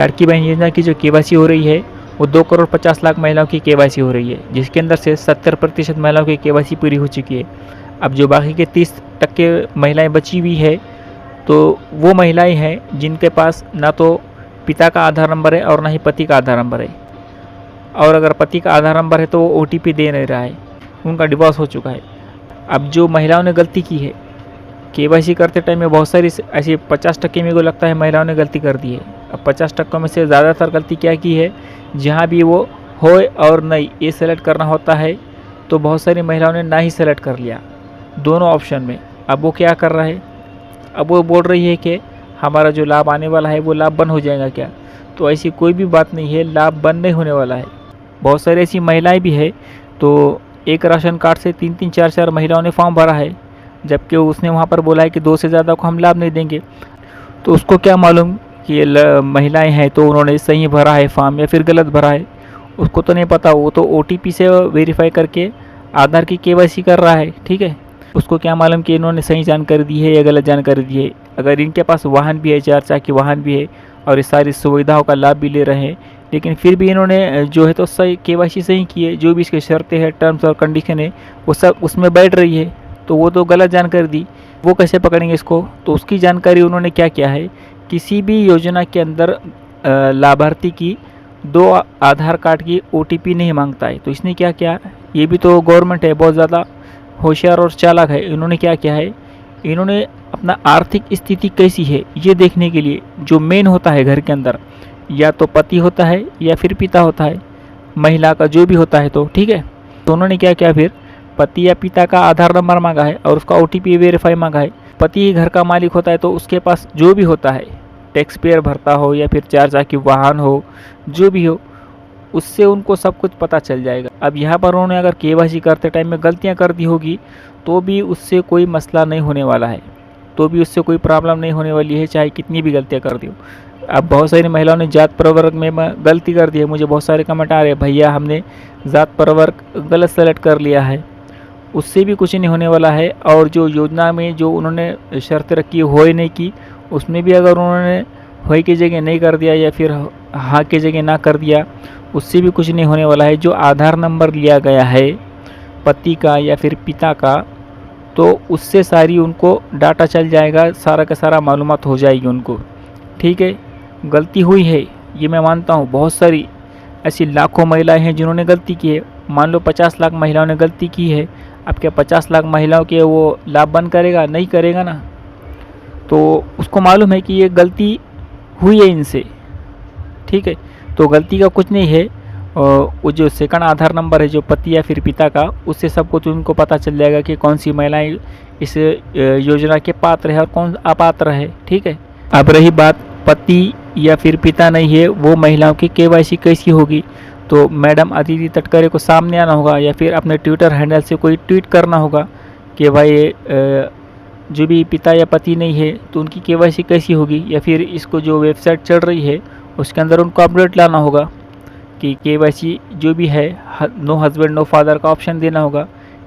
लाड़की बहन योजना की जो केवाईसी हो रही है वो 2,50,00,000 महिलाओं की केवाईसी हो रही है, जिसके अंदर से 70% महिलाओं की केवाईसी पूरी हो चुकी है। अब जो बाकी के 30% महिलाएं बची हुई है, तो वो महिलाएं हैं जिनके पास ना तो पिता का आधार नंबर है और ना ही पति का आधार नंबर है, और अगर पति का आधार नंबर है तो वो OTP दे नहीं रहा है, उनका डिवोर्स हो चुका है। अब जो महिलाओं ने गलती की है केवाईसी करते टाइम में, बहुत सारी ऐसी 50% मेरे को लगता है महिलाओं ने गलती कर दी है। अब 50% में से ज़्यादातर गलती क्या की है, जहाँ भी वो होए और नहीं ये सेलेक्ट करना होता है तो बहुत सारी महिलाओं ने ना ही सेलेक्ट कर लिया दोनों ऑप्शन में। अब वो क्या कर रहा है, अब वो बोल रही है कि हमारा जो लाभ आने वाला है वो लाभ बंद हो जाएगा क्या। तो ऐसी कोई भी बात नहीं है, लाभ बंद नहीं होने वाला है। बहुत सारी ऐसी महिलाएं भी है, तो एक राशन कार्ड से 3-3, 4-4 महिलाओं ने फॉर्म भरा है, जबकि उसने वहाँ पर बोला है कि 2 से ज़्यादा को हम लाभ नहीं देंगे। तो उसको क्या मालूम कि ये महिलाएं हैं तो उन्होंने सही भरा है फॉर्म या फिर गलत भरा है, उसको तो नहीं पता। वो तो OTP से वेरीफाई करके आधार की केवाईसी कर रहा है, ठीक है। उसको क्या मालूम कि इन्होंने सही जानकारी दी है या गलत जानकारी दी है। अगर इनके पास वाहन भी है, 4 चक्की वाहन भी है और इस सारी सुविधाओं का लाभ भी ले रहे हैं, लेकिन फिर भी इन्होंने जो है तो सही केवाईसी सही की है, जो भी इसकी शर्तें हैं, टर्म्स और कंडीशन है वो सब उसमें बैठ रही है, तो वो तो गलत जानकारी दी। वो कैसे पकड़ेंगे इसको। तो उसकी जानकारी उन्होंने क्या किया है, किसी भी योजना के अंदर लाभार्थी की 2 आधार कार्ड की OTP नहीं मांगता है। तो इसने क्या किया, ये भी तो गवर्नमेंट है, बहुत ज़्यादा होशियार और चालाक है। इन्होंने क्या किया है, इन्होंने अपना आर्थिक स्थिति कैसी है ये देखने के लिए, जो मेन होता है घर के अंदर, या तो पति होता है या फिर पिता होता है, महिला का जो भी होता है, तो ठीक है। तो उन्होंने क्या किया, फिर पति या पिता का आधार नंबर मांगा है और उसका OTP वेरीफाई मांगा है। पति ही घर का मालिक होता है तो उसके पास जो भी होता है, टैक्स पेयर भरता हो या फिर 4 चक्की वाहन हो, जो भी हो, उससे उनको सब कुछ पता चल जाएगा। अब यहाँ पर उन्होंने अगर केवाईसी करते टाइम में गलतियाँ कर दी होगी तो भी उससे कोई मसला नहीं होने वाला है, तो भी उससे कोई प्रॉब्लम नहीं होने वाली है, चाहे कितनी भी गलतियाँ कर दी हो। अब बहुत सारी महिलाओं ने जात प्रवर्ग में गलती कर दी है, मुझे बहुत सारे कमेंट आ रहे हैं, भैया हमने जात प्रवर्ग गलत सेलेक्ट कर लिया है, उससे भी कुछ नहीं होने वाला है। और जो योजना में जो उन्होंने शर्तें रखी हो ही नहीं की, उसमें भी अगर उन्होंने होई की जगह नहीं कर दिया या फिर हाँ की जगह ना कर दिया, उससे भी कुछ नहीं होने वाला है। जो आधार नंबर लिया गया है पति का या फिर पिता का, तो उससे सारी उनको डाटा चल जाएगा, सारा का सारा मालूमात हो जाएगी उनको, ठीक है। गलती हुई है ये मैं मानता हूँ, बहुत सारी ऐसी लाखों महिलाएं हैं जिन्होंने गलती की है। मान लो 50 लाख महिलाओं ने गलती की है, अब क्या 50 लाख महिलाओं के वो लाभ बंद करेगा, नहीं करेगा ना। तो उसको मालूम है कि ये गलती हुई है इनसे, ठीक है। तो गलती का कुछ नहीं है, वो जो सेकंड आधार नंबर है जो पति या फिर पिता का, उससे सब कुछ उनको पता चल जाएगा कि कौन सी महिलाएं इस योजना के पात्र है और कौन अपात्र है, ठीक है। अब रही बात पति या फिर पिता नहीं है वो महिलाओं की केवाईसी कैसी होगी, तो मैडम अदिति तटकरे को सामने आना होगा या फिर अपने ट्विटर हैंडल से कोई ट्वीट करना होगा कि भाई जो भी पिता या पति नहीं है तो उनकी केवाईसी कैसी होगी, या फिर इसको जो वेबसाइट चल रही है उसके अंदर उनको अपडेट लाना होगा कि केवाईसी जो भी है नो हस्बैंड नो फादर का ऑप्शन देना होगा,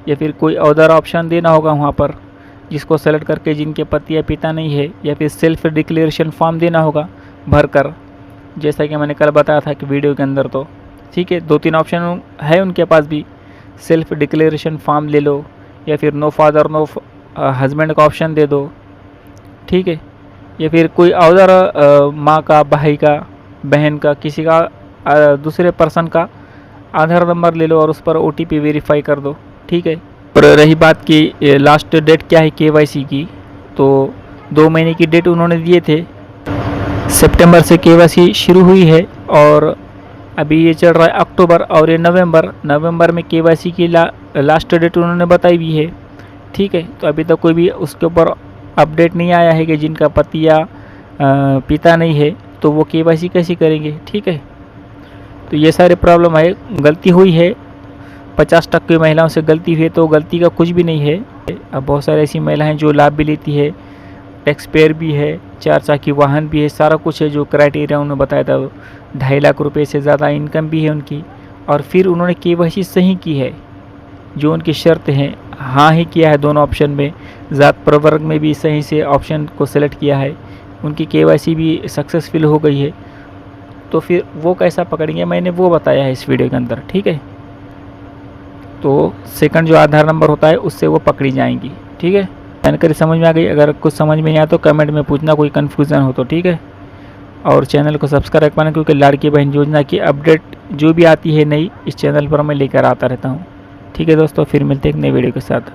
या फिर कोई अदर ऑप्शन देना होगा वहाँ पर, जिसको सेलेक्ट करके जिनके पति या पिता नहीं है, या फिर सेल्फ डिक्लेरेशन फॉर्म देना होगा भरकर, जैसा कि मैंने कल बताया था कि वीडियो के अंदर, तो ठीक है। 2-3 ऑप्शन है उनके पास भी, सेल्फ डिक्लेरेशन फॉर्म ले लो या फिर नो फादर नो हस्बैंड का ऑप्शन दे दो, ठीक है। या फिर कोई अदर माँ का, भाई का, बहन का, किसी का दूसरे पर्सन का आधार नंबर ले लो और उस पर OTP वेरीफाई कर दो, ठीक है। और रही बात की लास्ट डेट क्या है केवाईसी की, तो 2 महीने की डेट उन्होंने दिए थे। सितंबर से केवाईसी शुरू हुई है और अभी ये चल रहा है अक्टूबर और ये नवंबर में केवाईसी की लास्ट डेट उन्होंने बताई भी है, ठीक है। तो अभी तक कोई भी उसके ऊपर अपडेट नहीं आया है कि जिनका पति या पिता नहीं है तो वो केवाईसी कैसे करेंगे, ठीक है। तो ये सारे प्रॉब्लम है, गलती हुई है, 50% महिलाओं से गलती हुई है, तो गलती का कुछ भी नहीं है। अब बहुत सारी ऐसी महिलाएं जो लाभ भी लेती है, टैक्स पेयर भी है, 4 चक्की वाहन भी है, सारा कुछ है जो क्राइटेरिया उन्होंने बताया था। 2.5 लाख रुपये से ज़्यादा इनकम भी है उनकी, और फिर उन्होंने केवाईसी सही की है, जो उनकी शर्त हैं हाँ ही किया है दोनों ऑप्शन में, ज़ात प्रवर्ग में भी सही से ऑप्शन को सेलेक्ट किया है, उनकी केवाईसी भी सक्सेसफुल हो गई है। तो फिर वो कैसा पकड़ेंगे मैंने वो बताया है इस वीडियो के अंदर, ठीक है। तो सेकंड जो आधार नंबर होता है उससे वो पकड़ी जाएंगी, ठीक है। जानकारी समझ में आ गई? अगर कुछ समझ में नहीं आया तो कमेंट में पूछना, कोई कन्फ्यूज़न हो तो, ठीक है। और चैनल को सब्सक्राइब करना, क्योंकि लाड़की बहन योजना की अपडेट जो भी आती है नई इस चैनल पर मैं लेकर आता रहता हूँ, ठीक है दोस्तों। फिर मिलते हैं एक नई वीडियो के साथ।